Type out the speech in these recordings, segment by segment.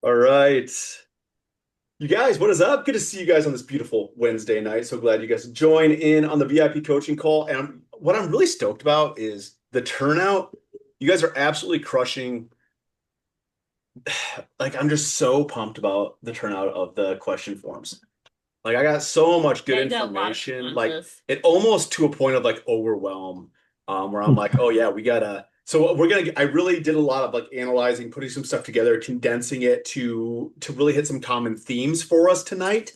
All right. You guys, what is up? Good to see you guys on this beautiful Wednesday night. So glad you guys join in on the VIP coaching call. And what I'm really stoked about is the turnout. You guys are absolutely crushing. Like, I'm just so pumped about the turnout of the question forms. Like, I got so much good Yeah, you got a lot of information. Like, responses. it almost to a point of like overwhelm, where I'm like, oh yeah, we gotta. So we're gonna. I really did a lot of like analyzing, putting some stuff together, condensing it to really hit some common themes for us tonight.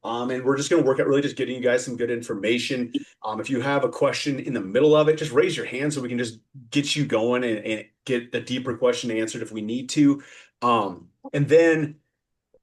And we're just gonna work at really just getting you guys some good information. If you have a question in the middle of it, just raise your hand so we can just get you going and get a deeper question answered if we need to. And then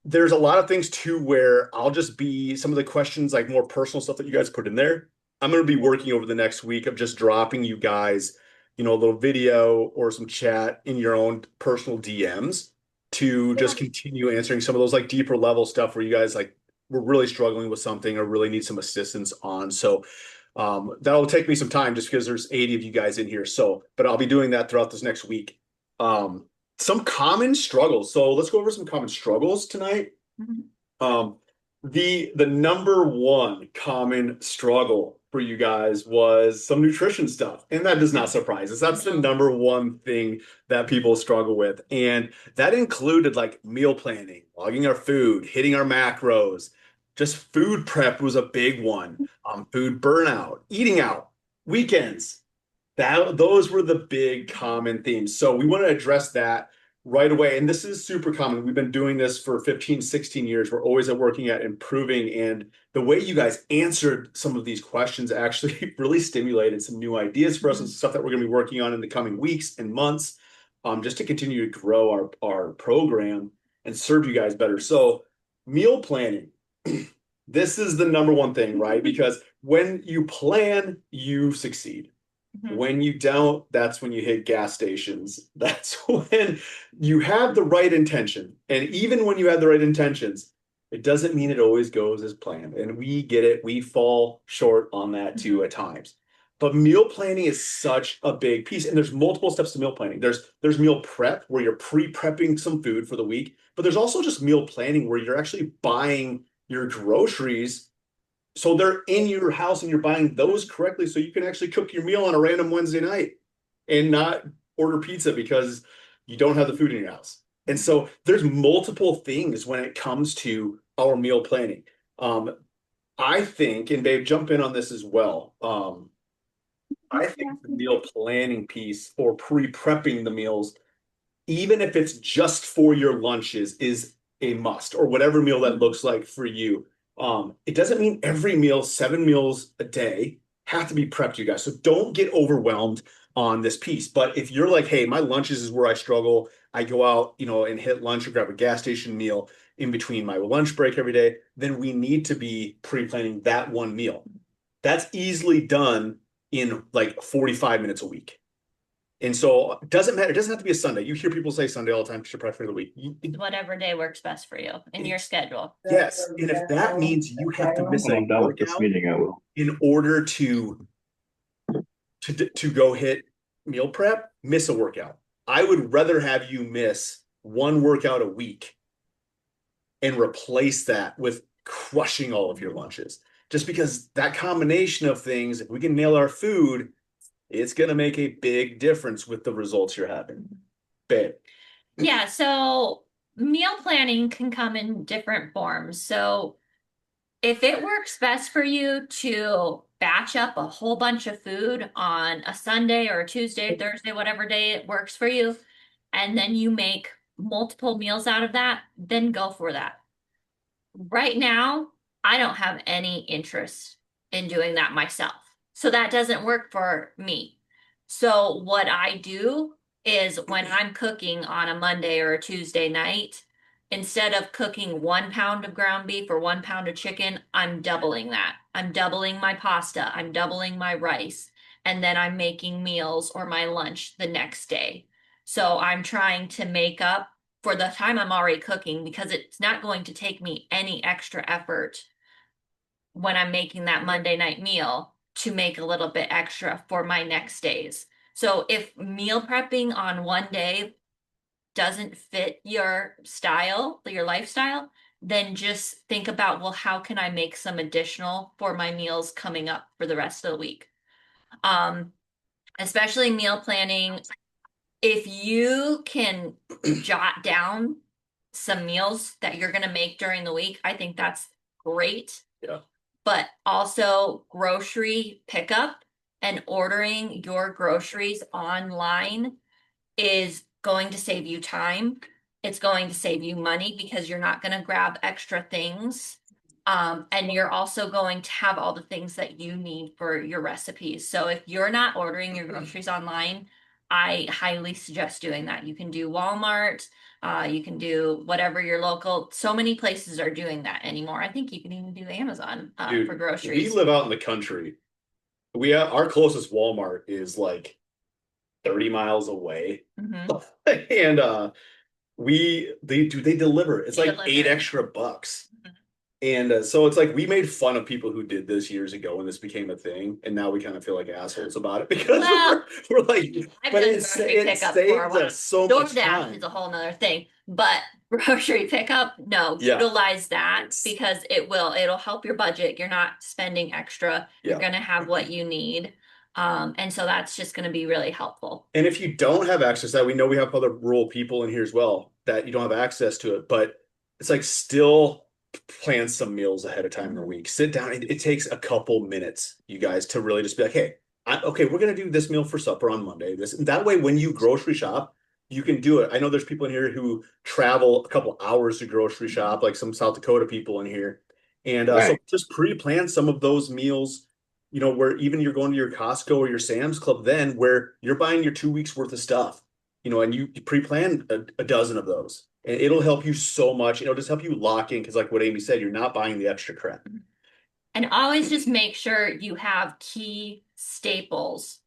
there's a lot of things too where I'll just be some of the questions, like more personal stuff that you guys put in there. I'm going to be working over the next week of just dropping you guys, a little video or some chat in your own personal DMs to Yeah. just continue answering some of those like deeper level stuff where you guys like we're really struggling with something or really need some assistance on. So that'll take me some time just because there's 80 of you guys in here. So, but I'll be doing that throughout this next week. Some common struggles. So let's go over some common struggles tonight. Mhm. Um, the number one common struggle for you guys was some nutrition stuff, and that does not surprise us. That's the No. number one thing that people struggle with, and that included like meal planning, logging our food, hitting our macros. Just food prep was a big one. Food burnout, eating out, weekends. Those were the big common themes. So we want to address that right away. And this is super common. We've been doing this for 15, 16 years. We're always working at improving. And the way you guys answered some of these questions actually really stimulated some new ideas for us and Mhm. stuff that we're going to be working on in the coming weeks and months, just to continue to grow our program and serve you guys better. So meal planning. This is the number one thing, right? Because when you plan, you succeed. Mhm. When you don't, that's when you hit gas stations. That's when you have the right intention. And even when you have the right intentions, it doesn't mean it always goes as planned. And we get it. We fall short on that too Mhm. at times. But meal planning is such a big piece. And there's multiple steps to meal planning. There's meal prep where you're pre-prepping some food for the week, but there's also just meal planning where you're actually buying your groceries so they're in your house and you're buying those correctly so you can actually cook your meal on a random Wednesday night and not order pizza because you don't have the food in your house. And so there's multiple things when it comes to our meal planning. Um, I think, and babe, jump in on this as well. I think the meal planning piece or pre-prepping the meals, even if it's just for your lunches, is a must, or whatever meal that looks like for you. It doesn't mean every meal, 7 meals a day, have to be prepped, you guys. So don't get overwhelmed on this piece. But if you're like, hey, my lunches is where I struggle, I go out, and hit lunch or grab a gas station meal in between my lunch break every day, then we need to be pre-planning that one meal. That's easily done in like 45 minutes a week. And so it doesn't matter. It doesn't have to be a Sunday. You hear people say Sunday all the time because you're prepping for the week. Whatever day works best for you in your schedule. Yes. And if that means you have to miss When a I'm done with this workout meeting, I will. in order to go hit meal prep, miss a workout. I would rather have you miss one workout a week and replace that with crushing all of your lunches. Just because that combination of things, if we can nail our food, it's going to make a big difference with the results you're having. Babe. Yeah, so meal planning can come in different forms. So if it works best for you to batch up a whole bunch of food on a Sunday or a Tuesday, Thursday, whatever day it works for you, and then you make multiple meals out of that, then go for that. Right now, I don't have any interest in doing that myself. So that doesn't work for me. So what I do is when I'm cooking on a Monday or a Tuesday night, instead of cooking 1 pound of ground beef or 1 pound of chicken, I'm doubling that. I'm doubling my pasta, I'm doubling my rice, and then I'm making meals or my lunch the next day. So I'm trying to make up for the time I'm already cooking because it's not going to take me any extra effort when I'm making that Monday night meal to make a little bit extra for my next days. So if meal prepping on one day doesn't fit your style, your lifestyle, then just think about, well, how can I make some additional for my meals coming up for the rest of the week? Um, Especially meal planning, if you can jot down some meals that you're going to make during the week, I think that's great. Yeah. But also grocery pickup and ordering your groceries online is going to save you time. It's going to save you money because you're not going to grab extra things. And you're also going to have all the things that you need for your recipes. So if you're not ordering your groceries online, I highly suggest doing that. You can do Walmart, you can do whatever your local, so many places are doing that anymore. I think you can even do Amazon Dude, for we groceries. live out in the country. Our closest Walmart is like 30 miles away. Mhm. And they deliver. It's They like eight deliver. extra bucks. Mhm. And so it's like we made fun of people who did this years ago when this became a thing, and now we kind of feel like assholes about it because Well, we're like, I've but done it grocery it pickup for a saves while. us so much DoorDash is time. a whole nother thing, but grocery pickup, no, Yeah, utilize that it's because it'll help your budget. You're not spending extra. You're yeah. gonna have what you need. And so that's just gonna be really helpful. And if you don't have access to that, we know we have other rural people in here as well that you don't have access to it, but it's like still plan some meals ahead of time in the Mhm. week. Sit down. It takes a couple minutes, you guys, to really just be like, hey, okay, we're gonna do this meal for supper on Monday. This and that way, when you grocery shop, you can do it. I know there's people in here who travel a couple hours to grocery shop, like some South Dakota people in here, and so Right. just pre-plan some of those meals where even you're going to your Costco or your Sam's Club then where you're buying your 2 weeks worth of stuff, and you pre-plan a dozen of those. And it'll help you so much. It'll just help you lock in because like what Amy said, you're not buying the extra crap. And always just make sure you have key staples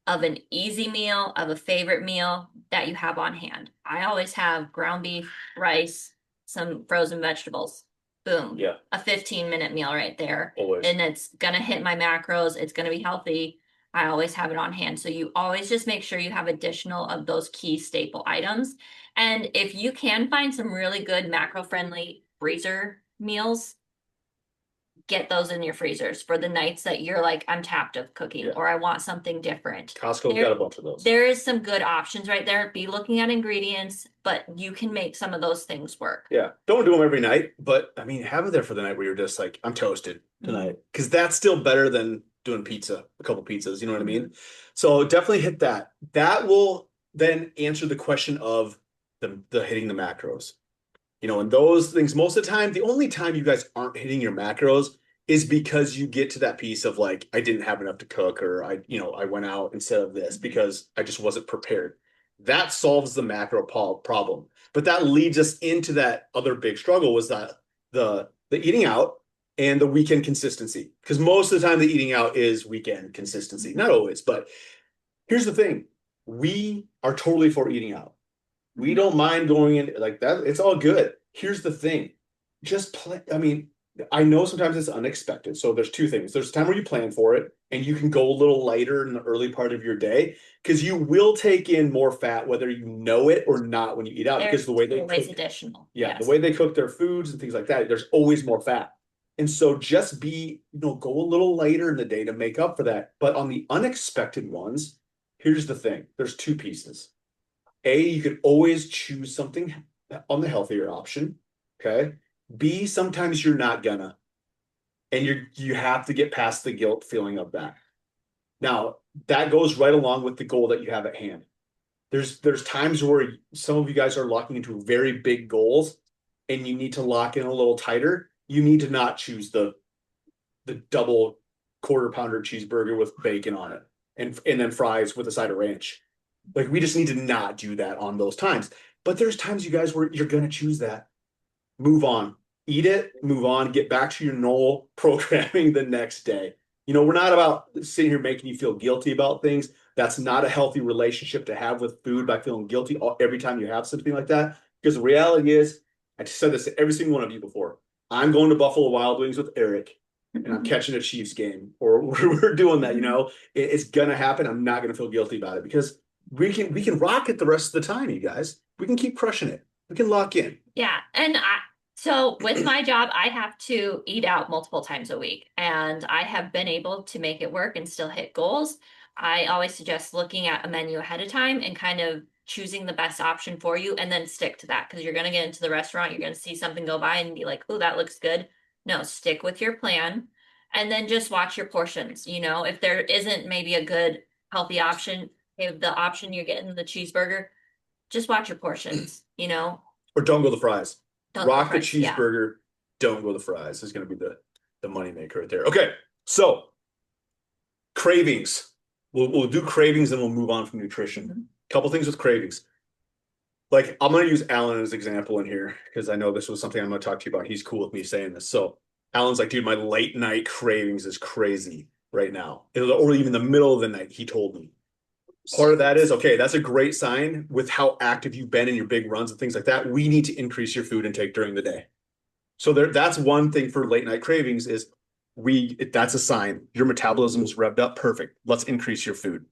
of an easy meal, of a favorite meal that you have on hand. I always have ground beef, rice, some frozen vegetables. Boom. Yeah, A 15-minute meal right there. always. And it's gonna hit my macros. It's gonna be healthy. I always have it on hand. So you always just make sure you have additional of those key staple items. And if you can find some really good macro-friendly freezer meals, get those in your freezers for the nights that you're like, I'm tapped of cooking Yeah. or I want something different. Costco's There, got a bunch of those. there is some good options right there. Be looking at ingredients, but you can make some of those things work. Yeah. Don't do them every night, but I mean, have it there for the night where you're just like, I'm toasted tonight. Because that's still better than doing a couple pizzas. You know what I mean? So definitely hit that. That will then answer the question of the hitting the macros. And those things, most of the time, the only time you guys aren't hitting your macros is because you get to that piece of like, I didn't have enough to cook, or I went out instead of this because I just wasn't prepared. That solves the macro problem. But that leads us into that other big struggle was that the eating out and the weekend consistency. Because most of the time the eating out is weekend consistency. Not always, but here's the thing. We are totally for eating out. We don't mind going in like that. It's all good. Here's the thing. Just play. I mean, I know sometimes it's unexpected. So there's two things. There's time where you plan for it and you can go a little lighter in the early part of your day because you will take in more fat, whether you know it or not when you eat out, because There's the way they always cook, additional. yeah, Yes. the way they cook their foods and things like that, there's always more fat. And so just go a little later in the day to make up for that. But on the unexpected ones, here's the thing. There's two pieces. You could always choose something on the healthier option. Okay. B, sometimes you're not gonna, and you have to get past the guilt feeling of that. Now, that goes right along with the goal that you have at hand. There's times where some of you guys are locking into very big goals and you need to lock in a little tighter. You need to not choose the double quarter pounder cheeseburger with bacon on it and then fries with a side of ranch. Like we just need to not do that on those times. But there's times you guys where you're gonna choose that. Move on. Eat it, move on, get back to your normal programming the next day. We're not about sitting here making you feel guilty about things. That's not a healthy relationship to have with food by feeling guilty every time you have something like that. Because the reality is, I just said this to every single one of you before. I'm going to Buffalo Wild Wings with Eric and I'm catching a Chiefs game or we're doing that, it's gonna happen. I'm not gonna feel guilty about it because we can rock it the rest of the time, you guys. We can keep crushing it. We can lock in. Yeah, and so with my job, I have to eat out multiple times a week, and I have been able to make it work and still hit goals. I always suggest looking at a menu ahead of time and kind of choosing the best option for you and then stick to that because you're going to get into the restaurant, you're going to see something go by and be like, "Oh, that looks good." No, stick with your plan and then just watch your portions. If there isn't maybe a good healthy option, if the option you're getting the cheeseburger, just watch your portions. Or don't go the fries. Don't go Rock the fries. Yeah. cheeseburger. Don't go the fries is going to be the money maker right there. Okay, so cravings. We'll do cravings and we'll move on from nutrition. Mhm. Couple things with cravings. Like I'm going to use Alan as an example in here because I know this was something I'm going to talk to you about. He's cool with me saying this. So Alan's like, dude, my late night cravings is crazy right now, or even the middle of the night. He told me. Part of that is okay. That's a great sign with how active you've been in your big runs and things like that. We need to increase your food intake during the day. So that's one thing for late night cravings is that's a sign your metabolism's revved up. Perfect. Let's increase your food.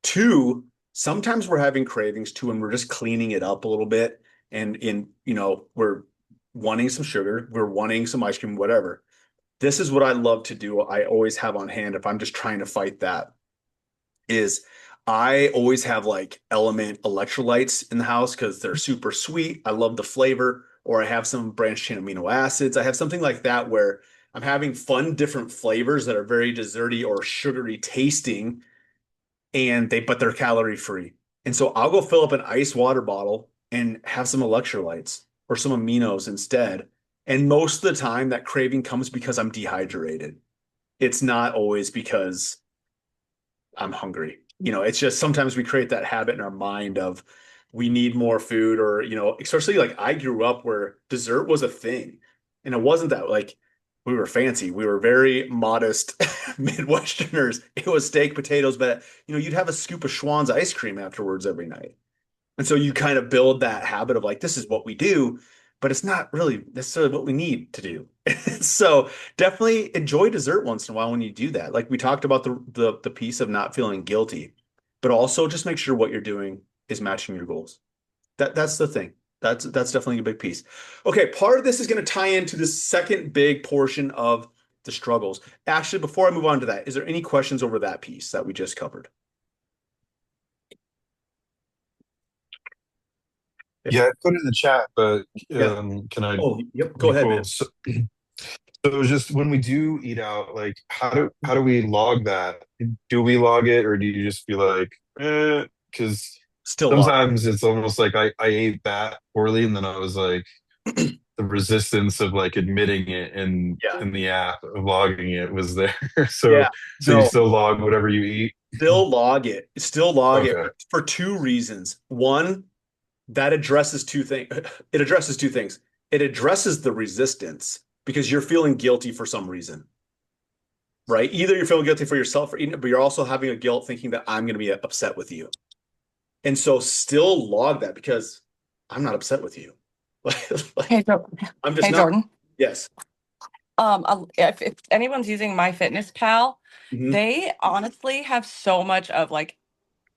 Two, sometimes we're having cravings too, and we're just cleaning it up a little bit. And we're wanting some sugar, we're wanting some ice cream, whatever. This is what I love to do. I always have on hand if I'm just trying to fight that is I always have like Element electrolytes in the house because they're super sweet. I love the flavor, or I have some branched chain amino acids. I have something like that where I'm having fun different flavors that are very desserty or sugary tasting, but they're calorie free. And so I'll go fill up an ice water bottle and have some electrolytes or some aminos instead. And most of the time that craving comes because I'm dehydrated. It's not always because I'm hungry. It's just sometimes we create that habit in our mind of we need more food, or, especially like I grew up where dessert was a thing. And it wasn't that like we were fancy. We were very modest Midwesterners. It was steak, potatoes, but you'd have a scoop of Schwann's ice cream afterwards every night. And so you kind of build that habit of like, this is what we do, but it's not really necessarily what we need to do. So definitely enjoy dessert once in a while when you do that. Like we talked about the piece of not feeling guilty, but also just make sure what you're doing is matching your goals. That's the thing. That's definitely a big piece. Okay, part of this is going to tie into the second big portion of the struggles. Actually, before I move on to that, is there any questions over that piece that we just covered? Yeah, I put it in the chat, but Yeah. can I Oh, yep. Go be ahead, man. cool? So it was just when we do eat out, like how do we log that? Do we log it or do you just be like, because Still log. sometimes it's almost like I ate that poorly and then I was like the resistance of like admitting it Yeah. in the app of logging it was there. So Yeah. so you No, still log whatever you eat. still log it. Still log it Okay. for two reasons. One, that addresses two things. It addresses two things. It addresses the resistance because you're feeling guilty for some reason, right? Either you're feeling guilty for yourself, but you're also having a guilt thinking that I'm going to be upset with you. And so still log that because I'm not upset with you. Hey, I'm just hey, not. Jordan. Yes. If anyone's using MyFitnessPal, Mhm. they honestly have so much of like,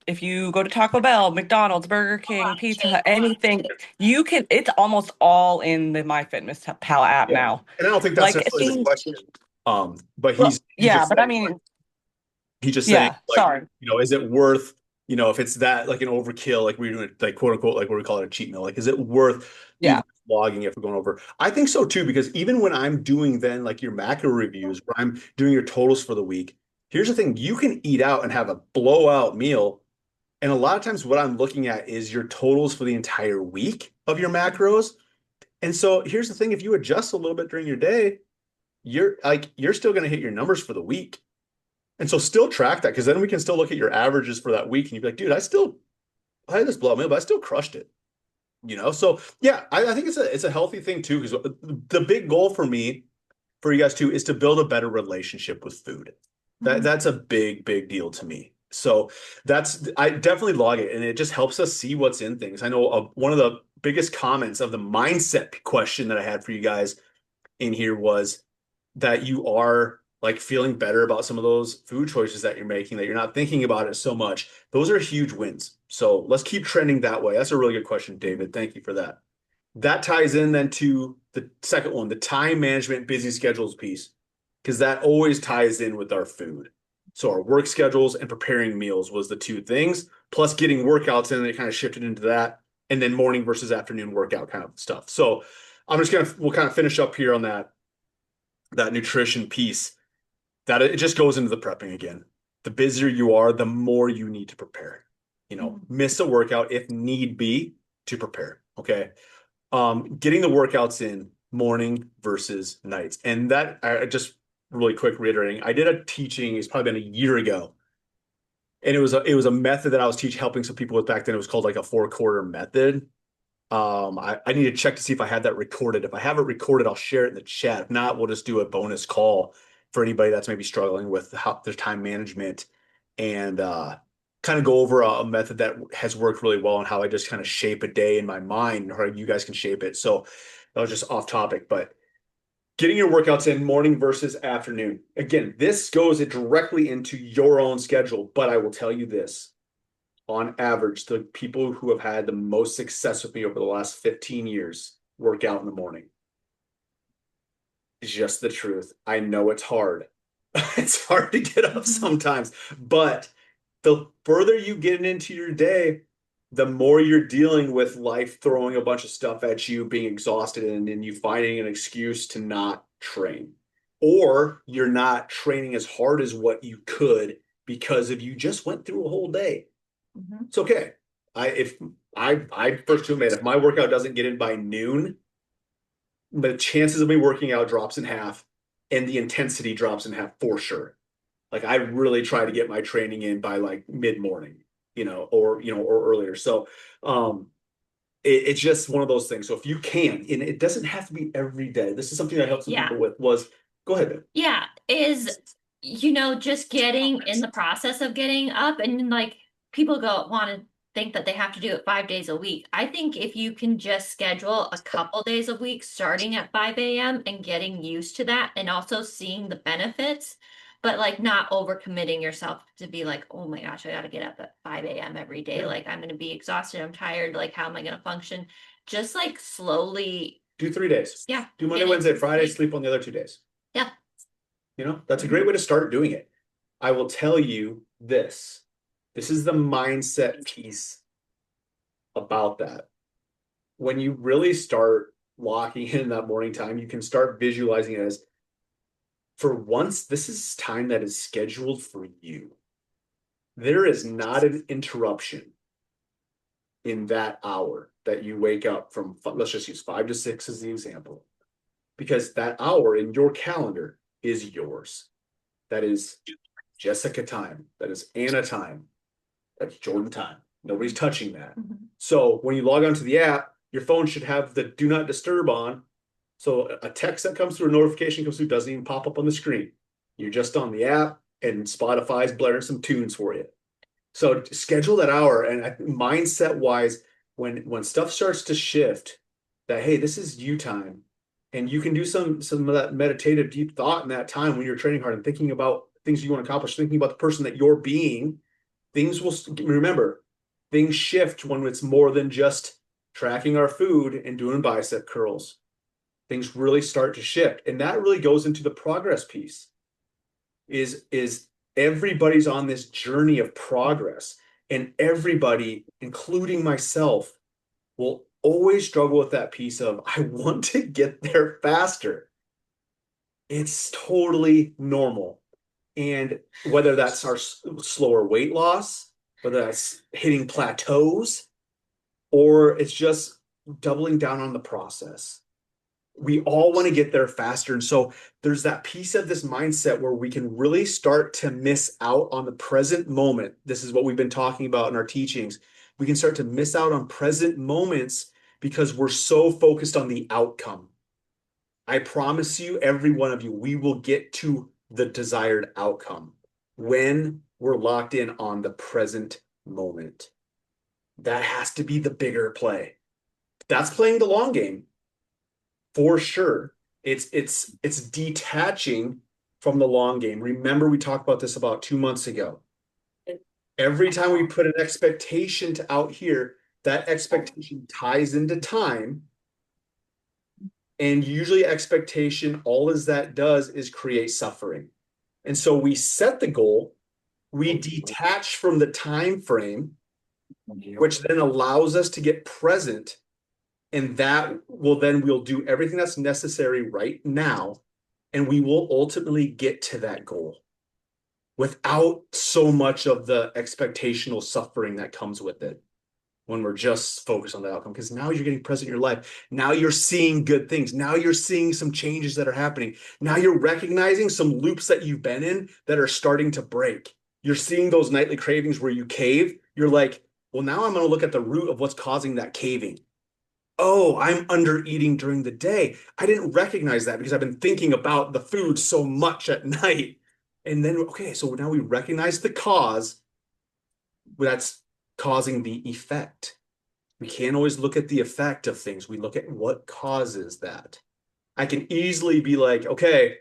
if you go to Taco Bell, McDonald's, Burger King, Pizza Hut, anything, it's almost all in the MyFitnessPal app Yeah. now. And I don't think that's Like, necessarily the question. But well, he's yeah, just but I saying, mean, he's just saying, yeah, like, sorry. is it worth, if it's that like an overkill, like we're doing like quote unquote, like what we call it a cheat meal, like is it worth Yeah. logging if we're going over? I think so too, because even when I'm doing then like your macro reviews, where I'm doing your totals for the week, here's the thing, you can eat out and have a blowout meal. And a lot of times what I'm looking at is your totals for the entire week of your macros. And so here's the thing, if you adjust a little bit during your day, you're still going to hit your numbers for the week. And so still track that because then we can still look at your averages for that week and you'd be like, dude, I had this blowout meal, but I still crushed it. So yeah, I think it's a healthy thing too, because the big goal for me, for you guys too, is to build a better relationship with food. That's a big, big deal to me. So I definitely log it, and it just helps us see what's in things. I know one of the biggest comments of the mindset question that I had for you guys in here was that you are like feeling better about some of those food choices that you're making, that you're not thinking about it so much. Those are huge wins. So let's keep trending that way. That's a really good question, David. Thank you for that. That ties in then to the second one, the time management, busy schedules piece, because that always ties in with our food. So our work schedules and preparing meals was the two things, plus getting workouts in, and it kind of shifted into that, and then morning versus afternoon workout kind of stuff. So we'll kind of finish up here on that nutrition piece. That it just goes into the prepping again. The busier you are, the more you need to prepare. Miss a workout if need be to prepare. Okay. Getting the workouts in morning versus nights. And that I just really quick reiterating, I did a teaching, it's probably been a year ago. And it was a method that I was helping some people with back then. It was called like a 4-quarter method. I need to check to see if I had that recorded. If I have it recorded, I'll share it in the chat. If not, we'll just do a bonus call for anybody that's maybe struggling with their time management, and kind of go over a method that has worked really well and how I just kind of shape a day in my mind, or you guys can shape it. So that was just off topic, but getting your workouts in morning versus afternoon. Again, this goes directly into your own schedule, but I will tell you this. On average, the people who have had the most success with me over the last 15 years work out in the morning. It's just the truth. I know it's hard. It's hard to get up sometimes, but the further you get into your day, the more you're dealing with life throwing a bunch of stuff at you, being exhausted, and then you finding an excuse to not train. Or you're not training as hard as what you could because of you just went through a whole day. It's okay. I first to admit, if my workout doesn't get in by noon, the chances of me working out drops in half, and the intensity drops in half for sure. Like I really try to get my training in by like mid-morning, or earlier. So it's just one of those things. So if you can, and it doesn't have to be every day. This is something I helped some people with. Go ahead, Ben. Yeah, is just getting in the process of getting up, and like people want to think that they have to do it 5 days a week. I think if you can just schedule a couple days a week starting at 5 a.m. and getting used to that, and also seeing the benefits, but like not overcommitting yourself to be like, oh my gosh, I got to get up at 5 a.m. every day. Yeah. Like I'm going to be exhausted. I'm tired. Like how am I going to function? Just like slowly. Do 3 days. Yeah. Do Monday, Wednesday, Friday, sleep on the other 2 days. Yeah. That's a great way to start doing it. I will tell you this. This is the mindset piece about that. When you really start locking in that morning time, you can start visualizing it as, for once, this is time that is scheduled for you. There is not an interruption in that hour that you wake up from. Let's just use 5 to 6 as the example, because that hour in your calendar is yours. That is Jessica time. That is Anna time. That's Jordan time. Nobody's touching that. So when you log onto the app, your phone should have the do not disturb on. So a text that comes through, a notification comes through, doesn't even pop up on the screen. You're just on the app, and Spotify's blaring some tunes for you. So schedule that hour, and mindset wise, when stuff starts to shift, that hey, this is you time, and you can do some of that meditative deep thought in that time when you're training hard and thinking about things you want to accomplish, thinking about the person that you're being. Things will, remember, things shift when it's more than just tracking our food and doing bicep curls. Things really start to shift, and that really goes into the progress piece. Is everybody's on this journey of progress, and everybody, including myself, will always struggle with that piece of, I want to get there faster. It's totally normal. And whether that's our slower weight loss, whether that's hitting plateaus, or it's just doubling down on the process, we all want to get there faster. And so there's that piece of this mindset where we can really start to miss out on the present moment. This is what we've been talking about in our teachings. We can start to miss out on present moments because we're so focused on the outcome. I promise you, every one of you, we will get to the desired outcome when we're locked in on the present moment. That has to be the bigger play. That's playing the long game for sure. It's detaching from the long game. Remember, we talked about this about 2 months ago. Every time we put an expectation out here, that expectation ties into time. And usually expectation, all as that does is create suffering. And so we set the goal, we detach from the time frame, which then allows us to get present. And that will then we'll do everything that's necessary right now. And we will ultimately get to that goal without so much of the expectational suffering that comes with it when we're just focused on the outcome. Because now you're getting present in your life. Now you're seeing good things. Now you're seeing some changes that are happening. Now you're recognizing some loops that you've been in that are starting to break. You're seeing those nightly cravings where you cave. You're like, well, now I'm going to look at the root of what's causing that caving. Oh, I'm under eating during the day. I didn't recognize that because I've been thinking about the food so much at night. And then, okay, so now we recognize the cause that's causing the effect. We can't always look at the effect of things. We look at what causes that. I can easily be like, okay,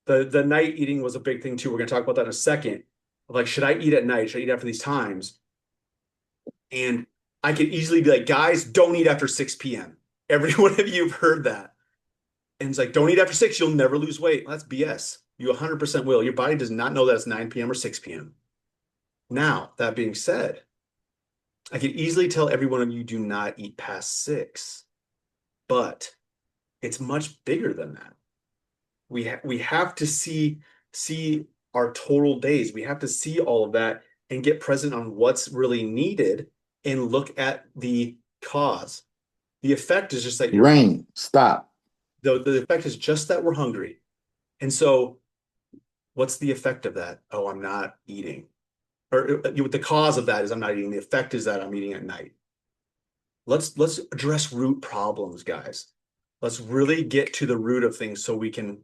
the night eating was a big thing too. We're going to talk about that in a second. Like, should I eat at night? Should I eat after these times? And I could easily be like, guys, don't eat after 6 p.m. Every one of you have heard that. And it's like, don't eat after 6, you'll never lose weight. Well, that's BS. You 100% will. Your body does not know that it's 9 p.m. or 6 p.m. Now, that being said, I could easily tell every one of you do not eat past 6, but it's much bigger than that. We have to see our total days. We have to see all of that and get present on what's really needed and look at the cause. The effect is just that Rain, stop. The effect is just that we're hungry. And so what's the effect of that? Oh, I'm not eating. Or the cause of that is I'm not eating. The effect is that I'm eating at night. Let's address root problems, guys. Let's really get to the root of things so we can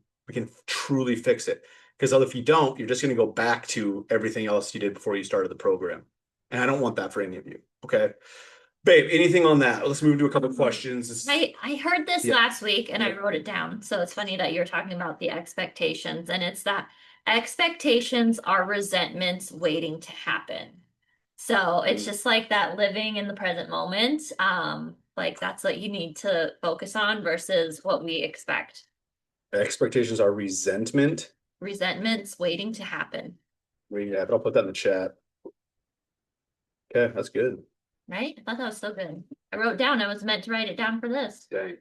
truly fix it. Because if you don't, you're just going to go back to everything else you did before you started the program. And I don't want that for any of you. Okay. Babe, anything on that? Let's move to a couple of questions. I heard this Yeah. last week and I wrote it down. So it's funny that you're talking about the expectations, and it's that expectations are resentments waiting to happen. So it's just like that living in the present moment. Like that's what you need to focus on versus what we expect. Expectations are resentment. Resentments waiting to happen, Yeah, I'll put that in the chat. Okay, that's good. right? I thought that was so good. I wrote down, I was meant to write it down for this. Okay.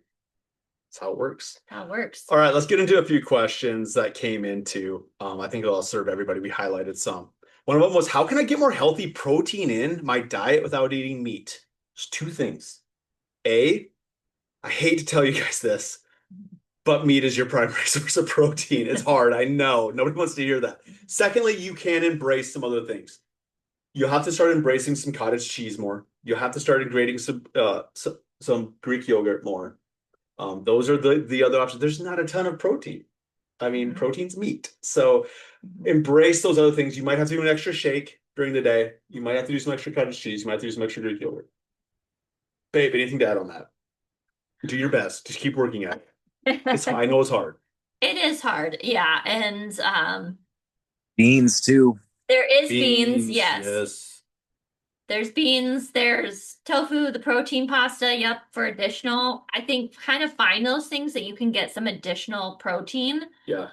That's how it works. How it works. All right, let's get into a few questions that came into. I think it'll serve everybody. We highlighted some. One of them was, how can I get more healthy protein in my diet without eating meat? There's 2 things. A, I hate to tell you guys this, but meat is your primary source of protein. It's hard. I know. Nobody wants to hear that. Secondly, you can embrace some other things. You have to start embracing some cottage cheese more. You have to start integrating some Greek yogurt more. Those are the other options. There's not a ton of protein. I mean, protein's meat. So embrace those other things. You might have to do an extra shake during the day. You might have to do some extra cottage cheese. You might have to do some extra Greek yogurt. Babe, anything to add on that? Do your best. Just keep working at it. I know it's hard. It is hard, yeah. And Beans too. there is beans, yes. Yes. There's beans, there's tofu, the protein pasta, yep, for additional. I think kind of find those things that you can get some additional protein. Yeah.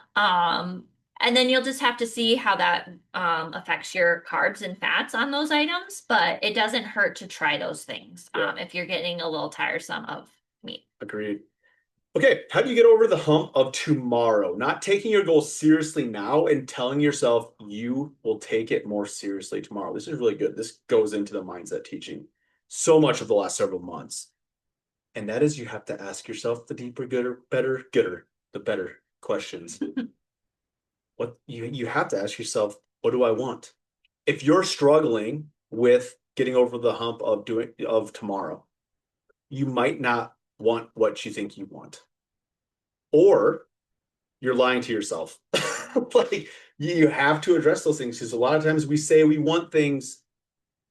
And then you'll just have to see how that affects your carbs and fats on those items, but it doesn't hurt to try those things if you're getting a little tiresome of meat. Agreed. Okay, how do you get over the hump of tomorrow? Not taking your goal seriously now and telling yourself you will take it more seriously tomorrow. This is really good. This goes into the mindset teaching so much of the last several months. And that is, you have to ask yourself the deeper, the better questions. What you have to ask yourself, what do I want? If you're struggling with getting over the hump of tomorrow, you might not want what you think you want, or you're lying to yourself. Like, you have to address those things, because a lot of times we say we want things,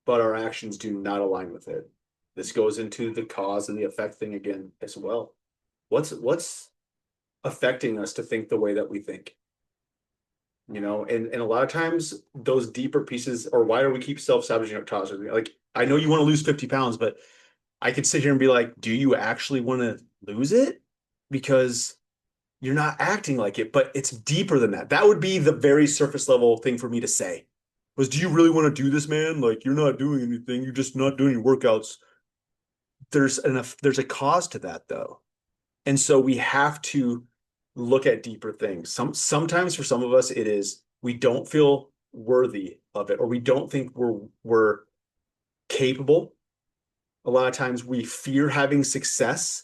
but our actions do not align with it. This goes into the cause and the effect thing again as well. What's affecting us to think the way that we think? and a lot of times those deeper pieces, or why do we keep self-sabotaging our cause? Like, I know you want to lose 50 pounds, but I could sit here and be like, do you actually want to lose it? Because you're not acting like it, but it's deeper than that. That would be the very surface level thing for me to say was, do you really want to do this, man? Like, you're not doing anything. You're just not doing your workouts. There's a cause to that though. And so we have to look at deeper things. Sometimes for some of us, it is, we don't feel worthy of it, or we don't think we're capable. A lot of times we fear having success.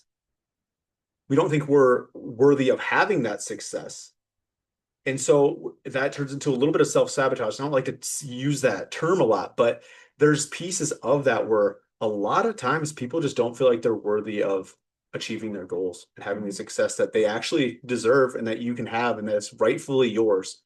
We don't think we're worthy of having that success. And so that turns into a little bit of self-sabotage. I don't like to use that term a lot, but there's pieces of that where a lot of times people just don't feel like they're worthy of achieving their goals and having the success that they actually deserve and that you can have and that's rightfully yours.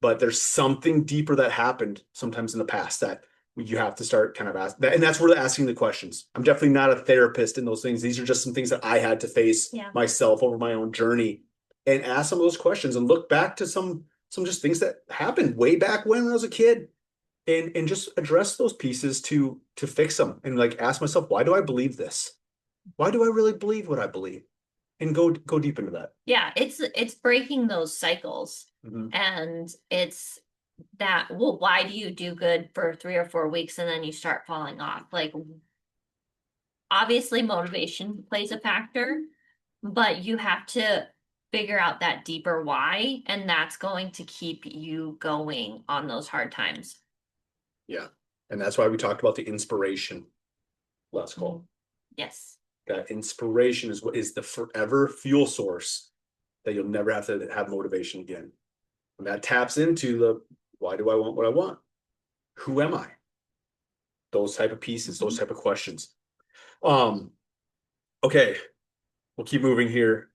But there's something deeper that happened sometimes in the past that you have to start kind of asking that. And that's where asking the questions. I'm definitely not a therapist in those things. These are just some things that I had to face myself over my own journey, and ask some of those questions and look back to some just things that happened way back when I was a kid, and just address those pieces to fix them, and like ask myself, why do I believe this? Why do I really believe what I believe? And go deep into that. Yeah, it's breaking those cycles. Mhm. And it's that, well, why do you do good for 3 or 4 weeks and then you start falling off? Like, obviously motivation plays a factor, but you have to figure out that deeper why, and that's going to keep you going on those hard times. Yeah. And that's why we talked about the inspiration last call. Yes. That inspiration is what is the forever fuel source that you'll never have to have motivation again. And that taps into the, why do I want what I want? Who am I? Those type of pieces, those type of questions. Okay, we'll keep moving here.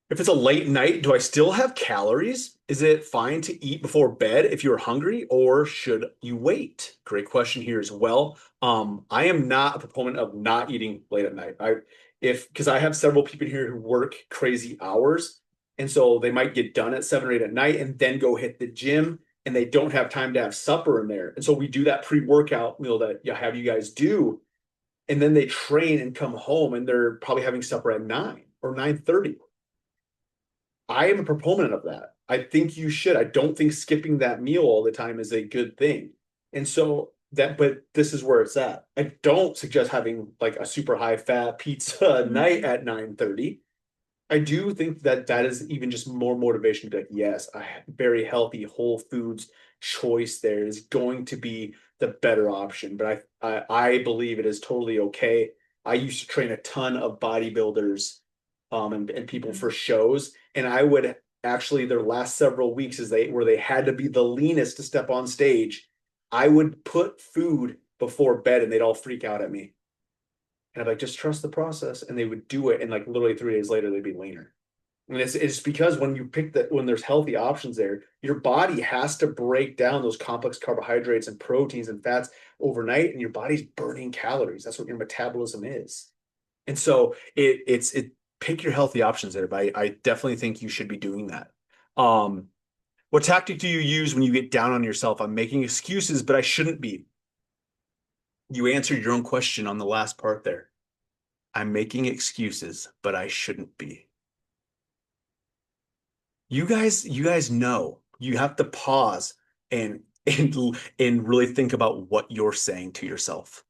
If it's a late night, do I still have calories? Is it fine to eat before bed if you're hungry, or should you wait? Great question here as well. I am not a proponent of not eating late at night. Because I have several people here who work crazy hours, and so they might get done at 7 or 8 at night and then go hit the gym, and they don't have time to have supper in there. And so we do that pre-workout meal that you have you guys do, and then they train and come home and they're probably having supper at 9 or 9:30. I am a proponent of that. I think you should. I don't think skipping that meal all the time is a good thing. And so but this is where it's at. I don't suggest having like a super high fat pizza night at 9:30. I do think that is even just more motivation to be like, yes, a very healthy whole foods choice there is going to be the better option. But I believe it is totally okay. I used to train a ton of bodybuilders and people for shows, and I would actually, their last several weeks where they had to be the leanest to step on stage, I would put food before bed and they'd all freak out at me. And I'm like, just trust the process. And they would do it. And like literally 3 days later, they'd be leaner. And it's because when you pick when there's healthy options there, your body has to break down those complex carbohydrates and proteins and fats overnight, and your body's burning calories. That's what your metabolism is. And so it's pick your healthy options there, but I definitely think you should be doing that. What tactic do you use when you get down on yourself? I'm making excuses, but I shouldn't be. You answered your own question on the last part there. I'm making excuses, but I shouldn't be. You guys know you have to pause and really think about what you're saying to yourself.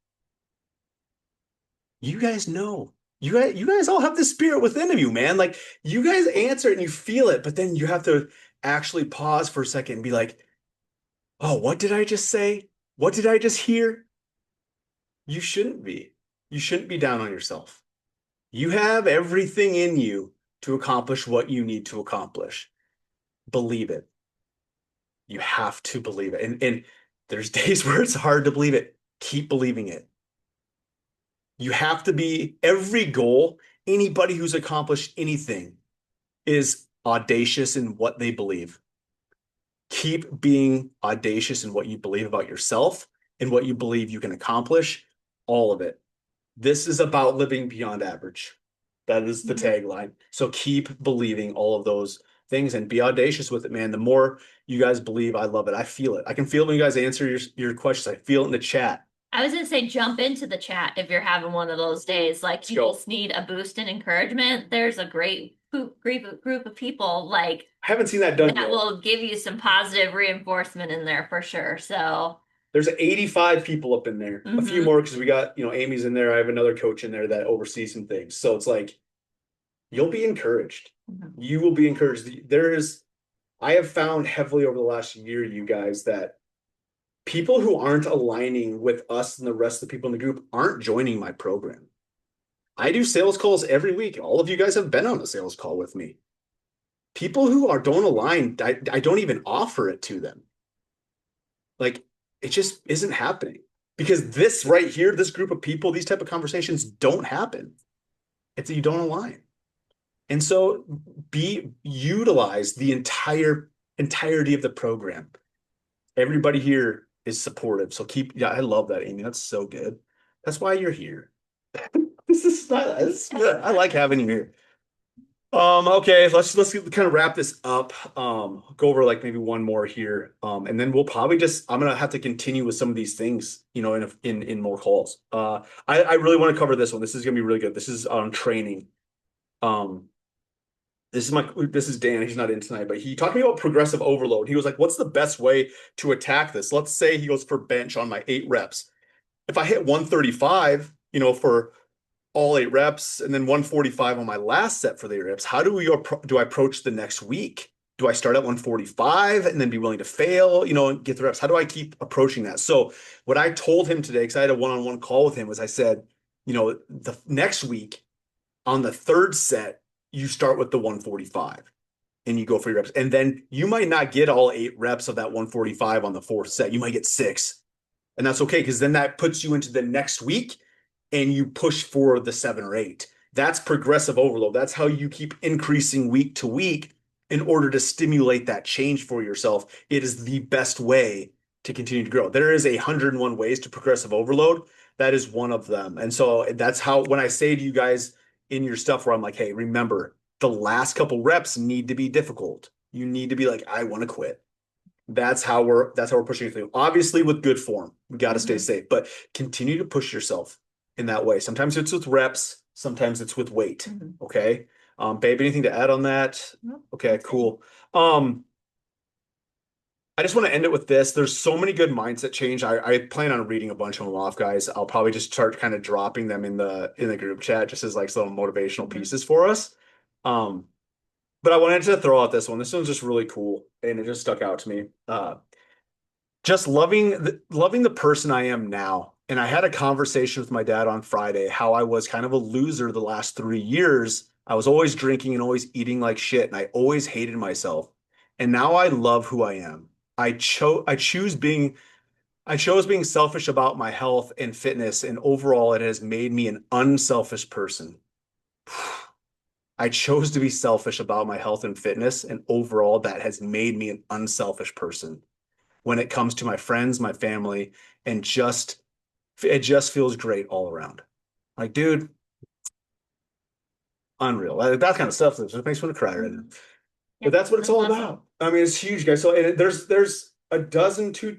You guys know. You guys all have the spirit within of you, man. Like, you guys answer it and you feel it, but then you have to actually pause for a second and be like, oh, what did I just say? What did I just hear? You shouldn't be. You shouldn't be down on yourself. You have everything in you to accomplish what you need to accomplish. Believe it. You have to believe it. And there's days where it's hard to believe it. Keep believing it. You have to be, every goal, anybody who's accomplished anything is audacious in what they believe. Keep being audacious in what you believe about yourself and what you believe you can accomplish, all of it. This is about living beyond average. That is the tagline. So keep believing all of those things and be audacious with it, man. The more you guys believe, I love it. I feel it. I can feel it when you guys answer your questions. I feel it in the chat. I was gonna say jump into the chat if you're having one of those days. Like you go. just need a boost and encouragement. There's a great group of people like I haven't seen that done that yet. will give you some positive reinforcement in there for sure. So There's 85 people up in there. A few Mhm. more because we got, Amy's in there. I have another coach in there that oversees some things. So it's like, you'll be encouraged. Mhm. You will be encouraged. I have found heavily over the last year, you guys, that people who aren't aligning with us and the rest of the people in the group aren't joining my program. I do sales calls every week. All of you guys have been on a sales call with me. People who don't align, I don't even offer it to them. Like, it just isn't happening because this right here, this group of people, these type of conversations don't happen. It's that you don't align. And so utilize the entirety of the program. Everybody here is supportive. So I love that, Amy. That's so good. That's why you're here. I like having you here. Okay, let's kind of wrap this up. Go over like maybe one more here. And then we'll probably I'm gonna have to continue with some of these things, in more calls. I really want to cover this one. This is gonna be really good. This is on training. This is Dan. He's not in tonight, but he talked to me about progressive overload. He was like, what's the best way to attack this? Let's say he goes for bench on my 8 reps. If I hit 135, for all 8 reps and then 145 on my last set for the 8 reps, how do I approach the next week? Do I start at 145 and then be willing to fail, and get the reps? How do I keep approaching that? So what I told him today, because I had a one-on-one call with him, was I said, the next week on the 3rd set, you start with the 145 and you go for your reps. And then you might not get all 8 reps of that 145 on the 4th set. You might get 6. And that's okay, because then that puts you into the next week and you push for the 7 or 8. That's progressive overload. That's how you keep increasing week to week in order to stimulate that change for yourself. It is the best way to continue to grow. There is 101 ways to progressive overload. That is one of them. And so that's how, when I say to you guys in your stuff where I'm like, hey, remember, the last couple reps need to be difficult. You need to be like, I want to quit. That's how we're pushing through. Obviously, with good form, we got to stay safe, but continue to push yourself in that way. Sometimes it's with reps, sometimes it's with weight. Okay. Babe, anything to add on that? Nope. Okay, cool. I just want to end it with this. There's so many good mindset change. I plan on reading a bunch of them off, guys. I'll probably just start kind of dropping them in the group chat just as like some motivational pieces for us. But I wanted to throw out this one. This one's just really cool and it just stuck out to me. Just loving the person I am now. And I had a conversation with my dad on Friday, how I was kind of a loser the last 3 years. I was always drinking and always eating like shit. And I always hated myself. And now I love who I am. I chose being selfish about my health and fitness. And overall, it has made me an unselfish person. I chose to be selfish about my health and fitness. And overall, that has made me an unselfish person when it comes to my friends, my family, and it just feels great all around. Like, dude, unreal. That kind of stuff just makes me want to cry right now. But that's what it's all about. I mean, it's huge, guys. So there's a dozen oh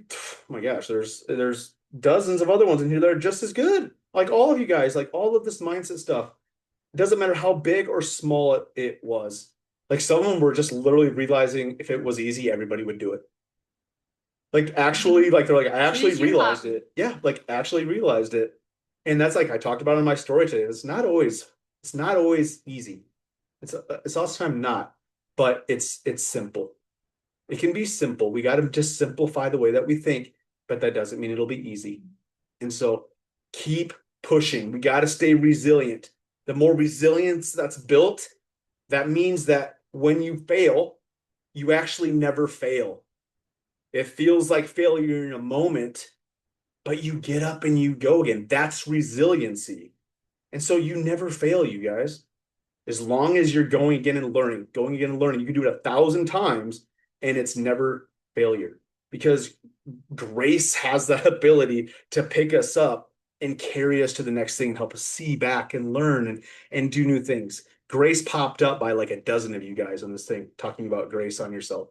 my gosh, there's dozens of other ones in here that are just as good. Like all of you guys, like all of this mindset stuff. It doesn't matter how big or small it was. Like some of them were just literally realizing if it was easy, everybody would do it. Like actually, like they're like, I actually realized it. Yeah, like actually realized it. And that's like I talked about in my story today. It's not always easy. It's also time not, but it's simple. It can be simple. We got to just simplify the way that we think, but that doesn't mean it'll be easy. And so keep pushing. We got to stay resilient. The more resilience that's built, that means that when you fail, you actually never fail. It feels like failure in a moment, but you get up and you go again. That's resiliency. And so you never fail, you guys. As long as you're going again and learning, you can do it 1,000 times and it's never failure, because grace has that ability to pick us up and carry us to the next thing, help us see back and learn and do new things. Grace popped up by like a dozen of you guys on this thing talking about grace on yourself.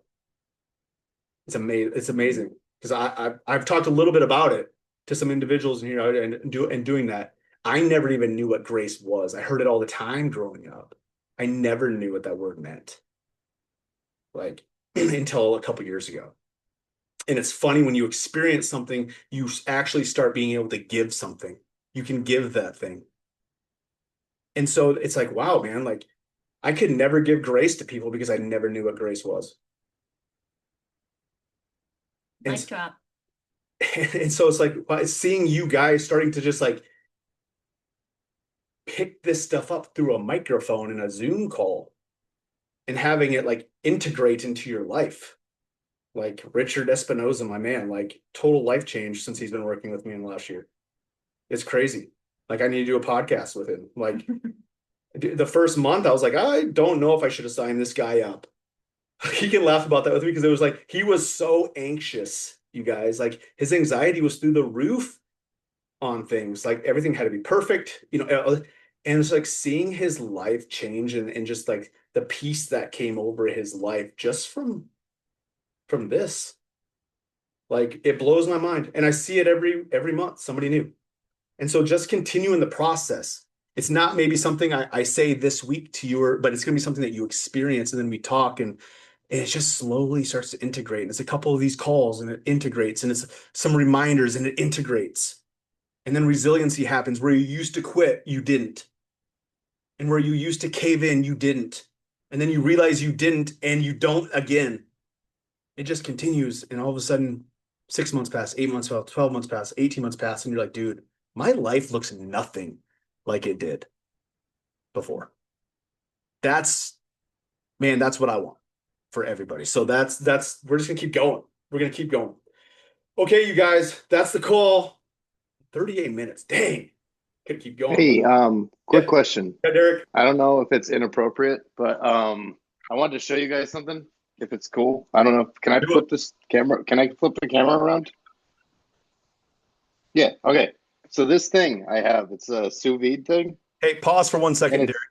It's amazing. It's amazing because I've talked a little bit about it to some individuals in here and doing that. I never even knew what grace was. I heard it all the time growing up. I never knew what that word meant, like until a couple years ago. And it's funny when you experience something, you actually start being able to give something. You can give that thing. And so it's like, wow, man, like I could never give grace to people because I never knew what grace was. And, Mic drop. and so it's like by seeing you guys starting to just like pick this stuff up through a microphone in a Zoom call and having it like integrate into your life. Like Richard Espinoza, my man, like total life change since he's been working with me in the last year. It's crazy. Like I need to do a podcast with him. Like the first month I was like, I don't know if I should have signed this guy up. He can laugh about that with me because it was like he was so anxious, you guys. Like his anxiety was through the roof on things. Like everything had to be perfect, you know. And it's like seeing his life change and just like the peace that came over his life just from this. Like it blows my mind. And I see it every month, somebody new. And so just continue in the process. It's not maybe something I say this week to you, but it's going to be something that you experience and then we talk and it just slowly starts to integrate. And it's a couple of these calls and it integrates and it's some reminders and it integrates. And then resiliency happens where you used to quit, you didn't. And where you used to cave in, you didn't. And then you realize you didn't and you don't again. It just continues. And all of a sudden, 6 months pass, 8 months pass, 12 months pass, 18 months pass. And you're like, dude, my life looks nothing like it did before. That's what I want for everybody. So that's we're just gonna keep going. We're gonna keep going. Okay, you guys, that's the call. 38 minutes. Dang. Could keep going. Hey, quick Yeah. question. Yeah, Derek. I don't know if it's inappropriate, but I wanted to show you guys something, if it's cool. I don't know. Can I flip this camera? Can I flip the camera around? Yeah, okay. So this thing I have, it's a sous vide thing. Hey, pause for 1 second, And Derek.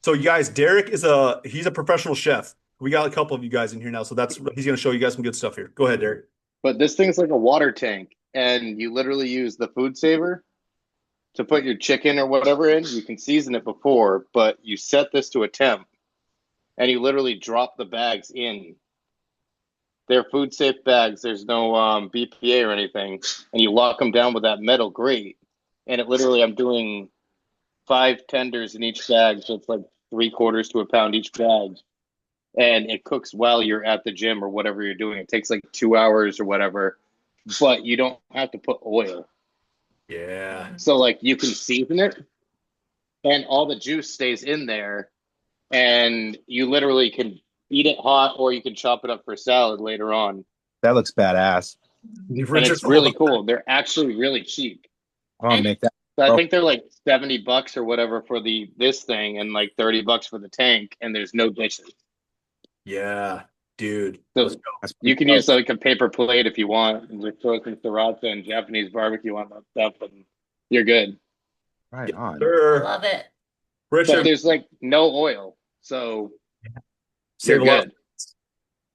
So you guys, Derek he's a professional chef. We got a couple of you guys in here now, so he's gonna show you guys some good stuff here. Go ahead, Derek. But this thing's like a water tank, and you literally use the food saver to put your chicken or whatever in. You can season it before, but you set this to a temp, and you literally drop the bags in. They're food safe bags. There's no BPA or anything, and you lock them down with that metal grate. And it literally, I'm doing 5 tenders in each bag, so it's like 3/4 to a pound each bag. And it cooks while you're at the gym or whatever you're doing. It takes like 2 hours or whatever, but you don't have to put oil. Yeah. So like you can season it and all the juice stays in there, and you literally can eat it hot or you can chop it up for salad later on. That looks badass. And it's really cool. They're actually really cheap. I want to make that. So I think they're like $70 or whatever for this thing and like $30 for the tank, and there's no dishes. Yeah, dude. So Let's go. you can use like a paper plate if you want, and just throw some sriracha and Japanese barbecue on that stuff, and you're good. Right on. Sure. Love it. But Richard, there's like no oil, so save you're a lot.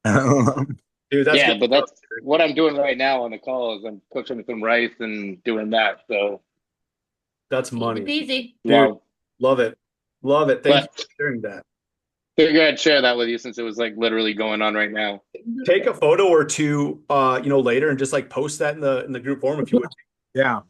good. Dude, that's Yeah, good but that's stuff, Derek. what I'm doing right now on the call is I'm cooking some rice and doing that. So That's money. Easy peasy. Dude, wow. love it. Love it. Thank you But for sharing that. figured I'd share that with you since it was like literally going on right now. Take a photo or two later and just like post that in the group forum if you would. Yeah. Yeah,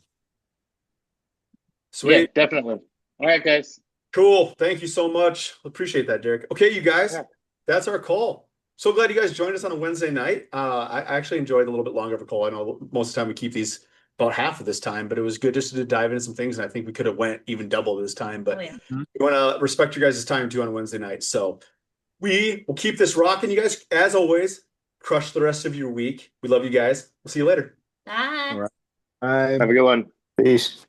Sweet. definitely. All right, guys. Cool. Thank you so much. Appreciate that, Derek. Okay, you guys, Yeah. that's our call. So glad you guys joined us on a Wednesday night. I actually enjoyed a little bit longer of a call. I know most of the time we keep these about half of this time, but it was good just to dive into some things. And I think we could have went even double this time, but Oh, yeah. we want to respect your guys' time too on Wednesday night. So we will keep this rocking. You guys, as always, crush the rest of your week. We love you guys. We'll see you later. Bye. All right. Have a good one. Peace.